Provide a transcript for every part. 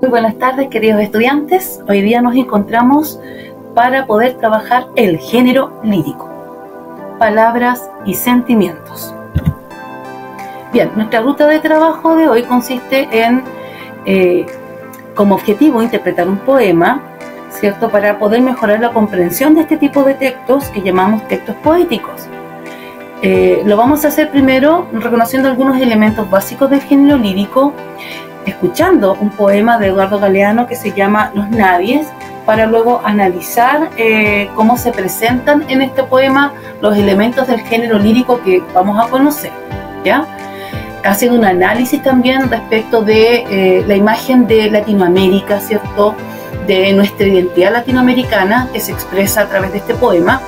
Muy buenas tardes, queridos estudiantes. Hoy día nos encontramos para poder trabajar el género lírico, palabras y sentimientos. Bien, nuestra ruta de trabajo de hoy consiste en, como objetivo, interpretar un poema, ¿cierto?, para poder mejorar la comprensión de este tipo de textos que llamamos textos poéticos. Lo vamos a hacer primero reconociendo algunos elementos básicos del género lírico, escuchando un poema de Eduardo Galeano que se llama Los Nadies, para luego analizar cómo se presentan en este poema los elementos del género lírico que vamos a conocer, ¿ya? Haciendo un análisis también respecto de la imagen de Latinoamérica, ¿cierto?, de nuestra identidad latinoamericana que se expresa a través de este poema,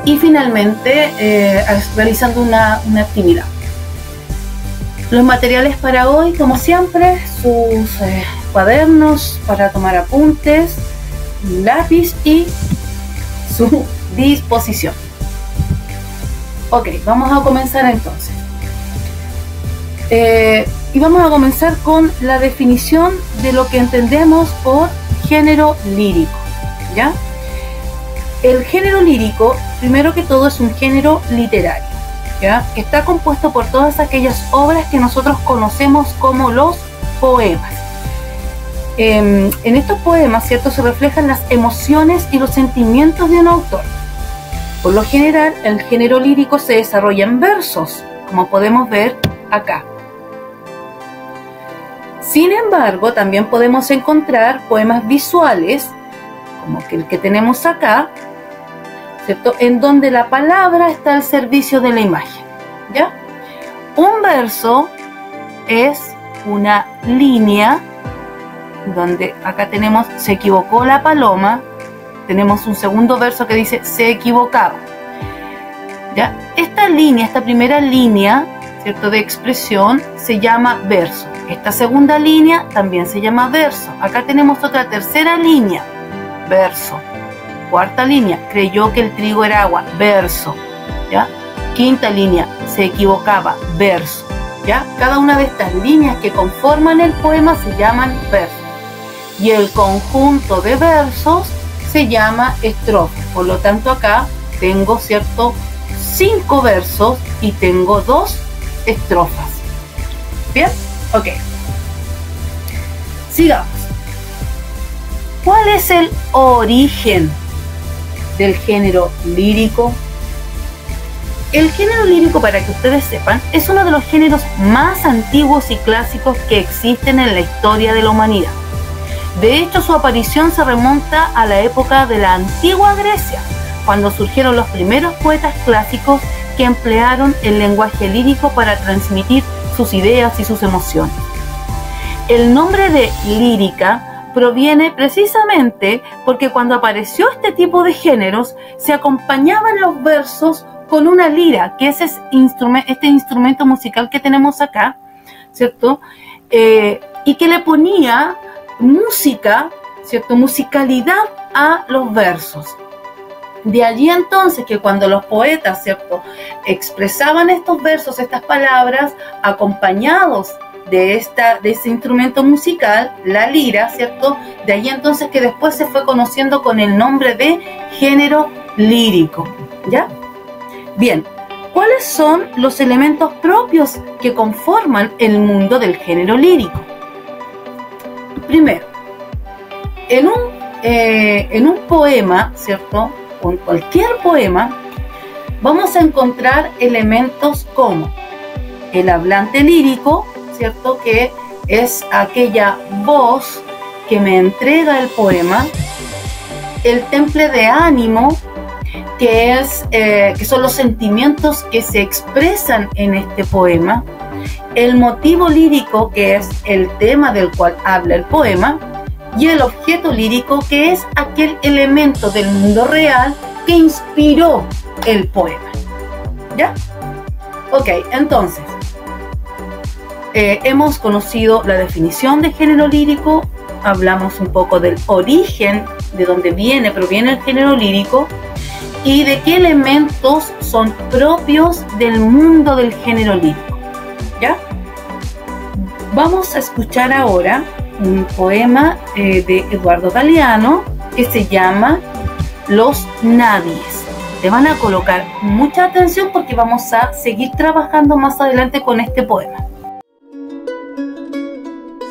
y finalmente realizando una actividad. Los materiales para hoy, como siempre, sus cuadernos para tomar apuntes, un lápiz y su disposición. Ok, vamos a comenzar entonces. Y vamos a comenzar con la definición de lo que entendemos por género lírico, ¿ya? El género lírico, primero que todo, es un género literario, ¿ya?, que está compuesto por todas aquellas obras que nosotros conocemos como los poemas. En estos poemas, ¿cierto?, se reflejan las emociones y los sentimientos de un autor. Por lo general, el género lírico se desarrolla en versos, como podemos ver acá. Sin embargo, también podemos encontrar poemas visuales, como el que tenemos acá, ¿cierto?, en donde la palabra está al servicio de la imagen, ¿ya? Un verso es una línea donde acá tenemos se equivocó la paloma, tenemos un segundo verso que dice se equivocaba, ¿ya? Esta línea, esta primera línea, ¿cierto?, de expresión se llama verso. Esta segunda línea también se llama verso. Acá tenemos otra tercera línea, verso. Cuarta línea, creyó que el trigo era agua, verso, ¿ya? Quinta línea, se equivocaba, verso, ¿ya? Cada una de estas líneas que conforman el poema se llaman versos. Y el conjunto de versos se llama estrofa. Por lo tanto, acá tengo, ¿cierto?, 5 versos y tengo 2 estrofas. ¿Bien? Ok. Sigamos. ¿Cuál es el origen del género lírico? El género lírico, para que ustedes sepan, es uno de los géneros más antiguos y clásicos que existen en la historia de la humanidad. De hecho, su aparición se remonta a la época de la antigua Grecia, cuando surgieron los primeros poetas clásicos que emplearon el lenguaje lírico para transmitir sus ideas y sus emociones. El nombre de lírica proviene precisamente porque cuando apareció este tipo de géneros se acompañaban los versos con una lira, que es este instrumento musical que tenemos acá, ¿cierto? Y que le ponía música, ¿cierto?, musicalidad a los versos. De allí entonces que cuando los poetas, ¿cierto?, expresaban estos versos, estas palabras, acompañados de ese instrumento musical, la lira, ¿cierto?, de allí entonces que después se fue conociendo con el nombre de género lírico, ¿ya? Bien, ¿cuáles son los elementos propios que conforman el mundo del género lírico? Primero, en un poema, ¿cierto?, con cualquier poema, vamos a encontrar elementos como el hablante lírico, ¿cierto?, que es aquella voz que me entrega el poema, el temple de ánimo, que son los sentimientos que se expresan en este poema, el motivo lírico, que es el tema del cual habla el poema, y el objeto lírico, que es aquel elemento del mundo real que inspiró el poema, ¿ya? Ok, entonces, hemos conocido la definición de género lírico, hablamos un poco del origen, de dónde proviene el género lírico, y de qué elementos son propios del mundo del género lírico. ¿Ya? Vamos a escuchar ahora un poema de Eduardo Galeano que se llama Los Nadies. Te van a colocar mucha atención porque vamos a seguir trabajando más adelante con este poema.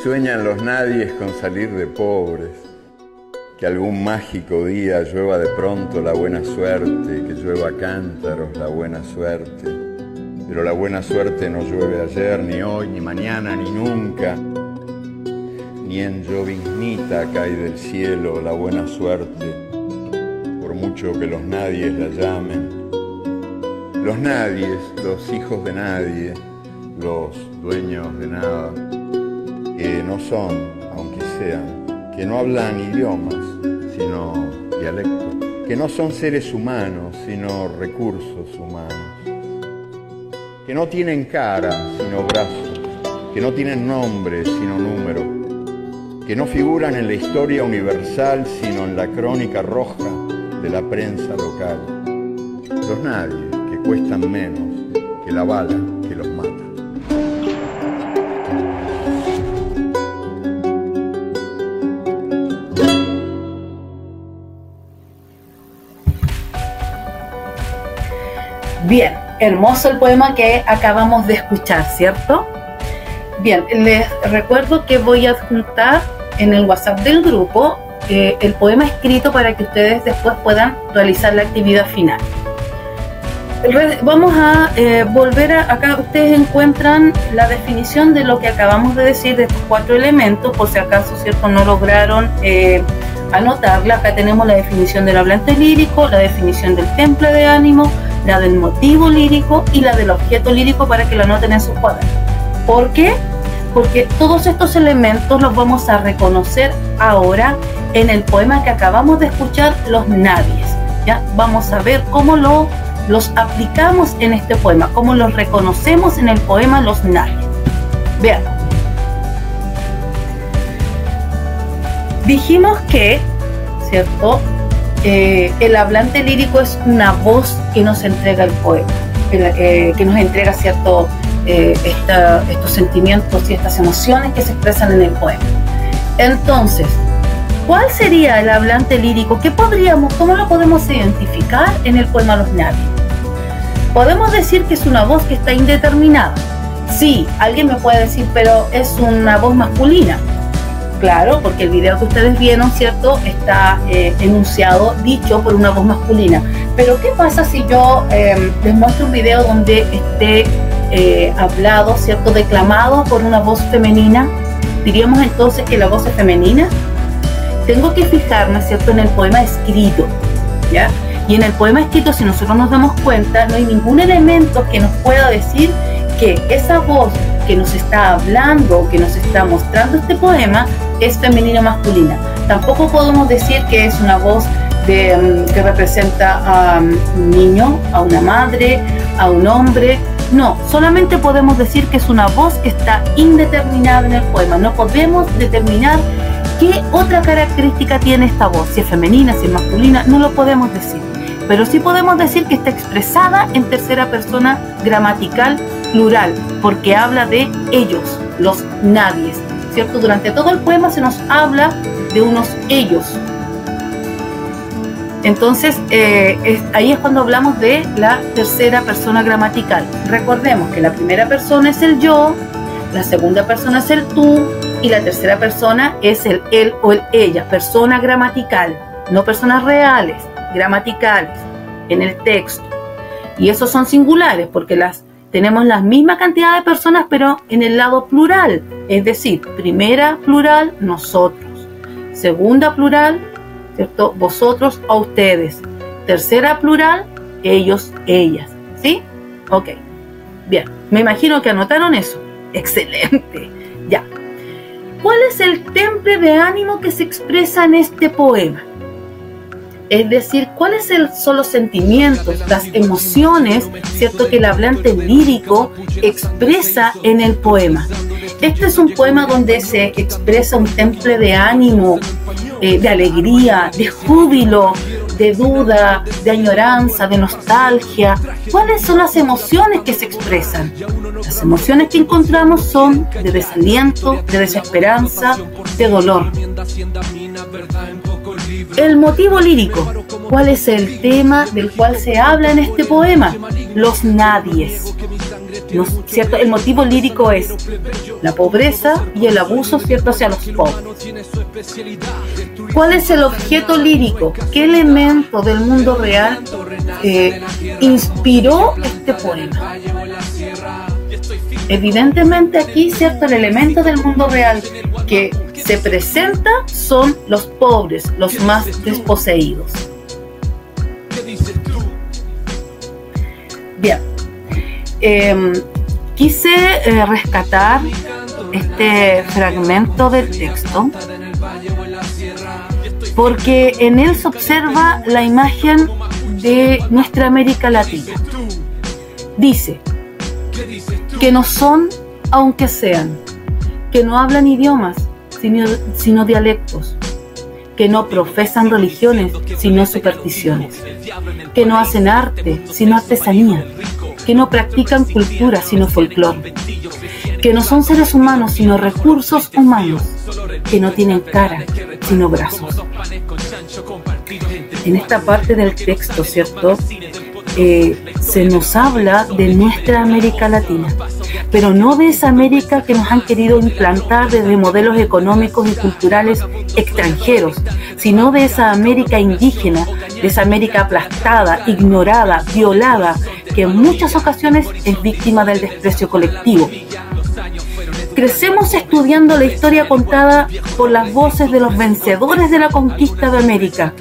Sueñan los nadies con salir de pobres, que algún mágico día llueva de pronto la buena suerte, que llueva cántaros la buena suerte. Pero la buena suerte no llueve ayer, ni hoy, ni mañana, ni nunca. Ni en lloviznita cae del cielo la buena suerte, por mucho que los nadies la llamen. Los nadies, los hijos de nadie, los dueños de nada, que no son, aunque sean, que no hablan idiomas, sino dialectos, que no son seres humanos, sino recursos humanos, que no tienen cara, sino brazos, que no tienen nombre, sino número, que no figuran en la historia universal, sino en la crónica roja de la prensa local. Los nadies, que cuestan menos que la bala que los mata. Bien, hermoso el poema que acabamos de escuchar, ¿cierto? Bien, les recuerdo que voy a adjuntar en el WhatsApp del grupo el poema escrito para que ustedes después puedan realizar la actividad final. Vamos a volver a acá. Ustedes encuentran la definición de lo que acabamos de decir de estos 4 elementos, por si acaso, ¿cierto?, no lograron anotarla. Acá tenemos la definición del hablante lírico, la definición del temple de ánimo, la del motivo lírico y la del objeto lírico, para que lo anoten en sus cuadernos. ¿Por qué? Porque todos estos elementos los vamos a reconocer ahora en el poema que acabamos de escuchar, Los Nadies. ¿Ya? Vamos a ver cómo los aplicamos en este poema, cómo los reconocemos en el poema Los Nadies. Vean. Dijimos que, ¿cierto?, el hablante lírico es una voz que nos entrega el poema, que nos entrega, ¿cierto?, estos sentimientos y estas emociones que se expresan en el poema. Entonces, ¿cuál sería el hablante lírico? ¿Cómo lo podemos identificar en el poema Los Nadies? Podemos decir que es una voz que está indeterminada. Sí, alguien me puede decir, pero es una voz masculina. Claro, porque el video que ustedes vieron, ¿cierto?, está enunciado, dicho por una voz masculina. Pero ¿qué pasa si yo les muestro un video donde esté hablado, ¿cierto?, declamado por una voz femenina? ¿Diríamos entonces que la voz es femenina? Tengo que fijarme, ¿cierto?, en el poema escrito, ¿ya? Y en el poema escrito, si nosotros nos damos cuenta, no hay ningún elemento que nos pueda decir que esa voz que nos está hablando, que nos está mostrando este poema, es femenina o masculina. Tampoco podemos decir que es una voz que representa a un niño, a una madre, a un hombre. No, solamente podemos decir que es una voz que está indeterminada en el poema. No podemos determinar qué otra característica tiene esta voz, si es femenina, si es masculina, no lo podemos decir. Pero sí podemos decir que está expresada en tercera persona gramatical plural, porque habla de ellos, los nadies, ¿cierto? Durante todo el poema se nos habla de unos ellos. Entonces, ahí es cuando hablamos de la tercera persona gramatical. Recordemos que la primera persona es el yo, la segunda persona es el tú, y la tercera persona es el él o el ella, persona gramatical, no personas reales, gramaticales, en el texto. Y esos son singulares, porque tenemos la misma cantidad de personas, pero en el lado plural, es decir, primera plural, nosotros, segunda plural, ¿cierto?, vosotros o ustedes, tercera plural, ellos, ellas, ¿sí? Ok, bien, me imagino que anotaron eso. Excelente, ya. ¿Cuál es el temple de ánimo que se expresa en este poema? Es decir, ¿cuáles son los sentimientos, las emociones, ¿cierto?, que el hablante lírico expresa en el poema? Este es un poema donde se expresa un temple de ánimo, de alegría, de júbilo, de duda, de añoranza, de nostalgia. ¿Cuáles son las emociones que se expresan? Las emociones que encontramos son de desaliento, de desesperanza, de dolor. El motivo lírico. ¿Cuál es el tema del cual se habla en este poema? Los nadies. ¿Cierto? El motivo lírico es la pobreza y el abuso, ¿cierto?, hacia los pobres. ¿Cuál es el objeto lírico? ¿Qué elemento del mundo real inspiró este poema? Evidentemente aquí, ¿cierto?, el elemento del mundo real que se presenta son los pobres, los más desposeídos. Bien, quise rescatar este fragmento del texto porque en él se observa la imagen de nuestra América Latina. Dice que no son, aunque sean, que no hablan idiomas, sino dialectos, que no profesan religiones, sino supersticiones, que no hacen arte, sino artesanía, que no practican cultura, sino folclore, que no son seres humanos, sino recursos humanos, que no tienen cara, sino brazos. En esta parte del texto, ¿cierto?, se nos habla de nuestra América Latina, pero no de esa América que nos han querido implantar desde modelos económicos y culturales extranjeros, sino de esa América indígena, de esa América aplastada, ignorada, violada, que en muchas ocasiones es víctima del desprecio colectivo. Crecemos estudiando la historia contada por las voces de los vencedores de la conquista de América.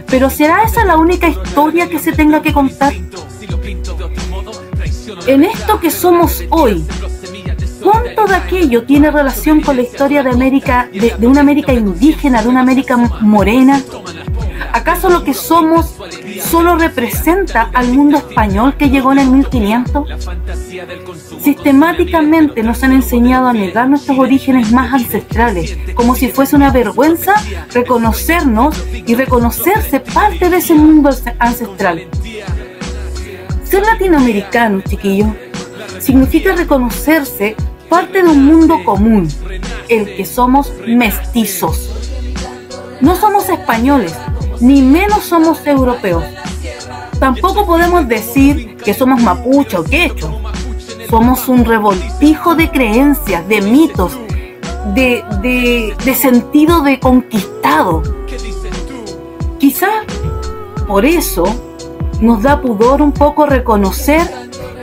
¿Pero será esa la única historia que se tenga que contar? En esto que somos hoy, ¿cuánto de aquello tiene relación con la historia de América, de una América indígena, de una América morena? ¿Acaso lo que somos solo representa al mundo español que llegó en el 1500? Sistemáticamente nos han enseñado a negar nuestros orígenes más ancestrales, como si fuese una vergüenza reconocernos y reconocerse parte de ese mundo ancestral. Ser latinoamericano, chiquillos, significa reconocerse parte de un mundo común, el que somos mestizos. No somos españoles, ni menos somos europeos. Tampoco podemos decir que somos mapuche o quechua. Somos un revoltijo de creencias, de mitos, de sentido de conquistado. Quizá por eso nos da pudor un poco reconocer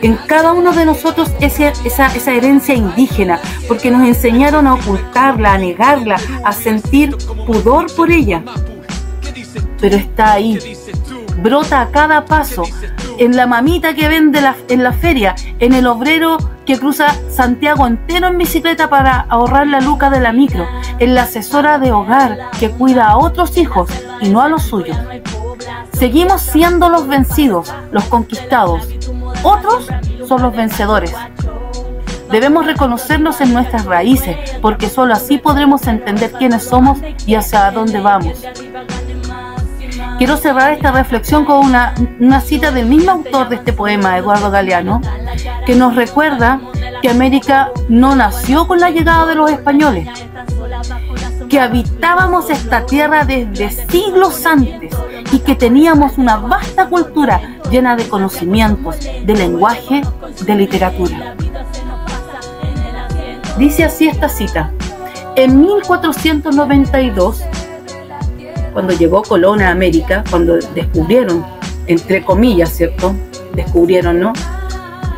en cada uno de nosotros esa herencia indígena, porque nos enseñaron a ocultarla, a negarla, a sentir pudor por ella. Pero está ahí, brota a cada paso, en la mamita que vende en la feria, en el obrero que cruza Santiago entero en bicicleta para ahorrar la luca de la micro, en la asesora de hogar que cuida a otros hijos y no a los suyos. Seguimos siendo los vencidos, los conquistados. Otros son los vencedores. Debemos reconocernos en nuestras raíces, porque solo así podremos entender quiénes somos y hacia dónde vamos. Quiero cerrar esta reflexión con una cita del mismo autor de este poema, Eduardo Galeano, que nos recuerda que América no nació con la llegada de los españoles, que habitábamos esta tierra desde siglos antes y que teníamos una vasta cultura llena de conocimientos, de lenguaje, de literatura. Dice así esta cita: en 1492, cuando llegó Colón a América, cuando descubrieron, entre comillas, ¿cierto?, descubrieron, ¿no?,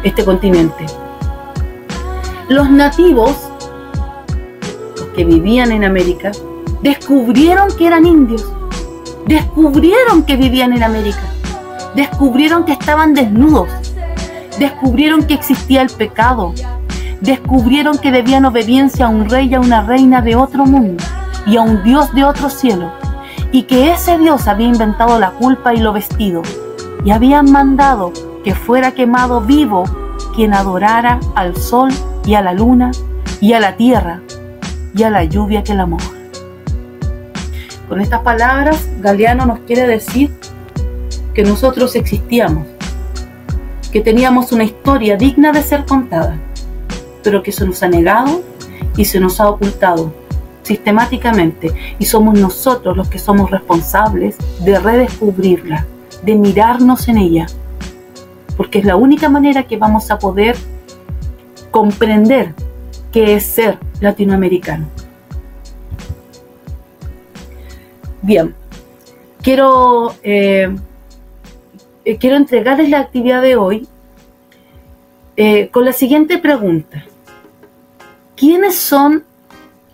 este continente, los nativos, los que vivían en América, descubrieron que eran indios, descubrieron que vivían en América, descubrieron que estaban desnudos, descubrieron que existía el pecado, descubrieron que debían obediencia a un rey y a una reina de otro mundo y a un Dios de otro cielo, y que ese Dios había inventado la culpa y lo vestido, y habían mandado que fuera quemado vivo quien adorara al sol y a la luna y a la tierra y a la lluvia que la moja. Con estas palabras, Galeano nos quiere decir que nosotros existíamos, que teníamos una historia digna de ser contada, pero que se nos ha negado y se nos ha ocultado sistemáticamente, y somos nosotros los que somos responsables de redescubrirla, de mirarnos en ella, porque es la única manera que vamos a poder comprender qué es ser latinoamericano. Bien, quiero entregarles la actividad de hoy con la siguiente pregunta. ¿Quiénes son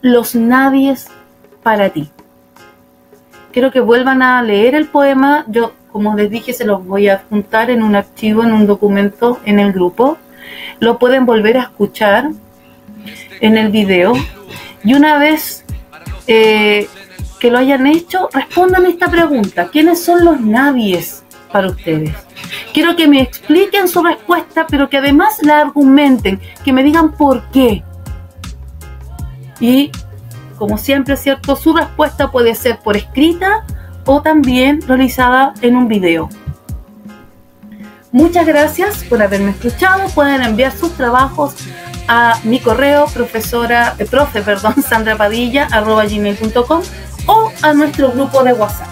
los nadies para ti? Quiero que vuelvan a leer el poema. Yo, como les dije, se los voy a adjuntar en un archivo, en un documento en el grupo. Lo pueden volver a escuchar en el video. Y una vez que lo hayan hecho, respondan esta pregunta. ¿Quiénes son los nadies para ustedes? Quiero que me expliquen su respuesta, pero que además la argumenten, que me digan por qué. Y, como siempre, ¿cierto? Su respuesta puede ser por escrita o también realizada en un video. Muchas gracias por haberme escuchado. Pueden enviar sus trabajos a mi correo sandrapadilla@gmail.com o a nuestro grupo de WhatsApp.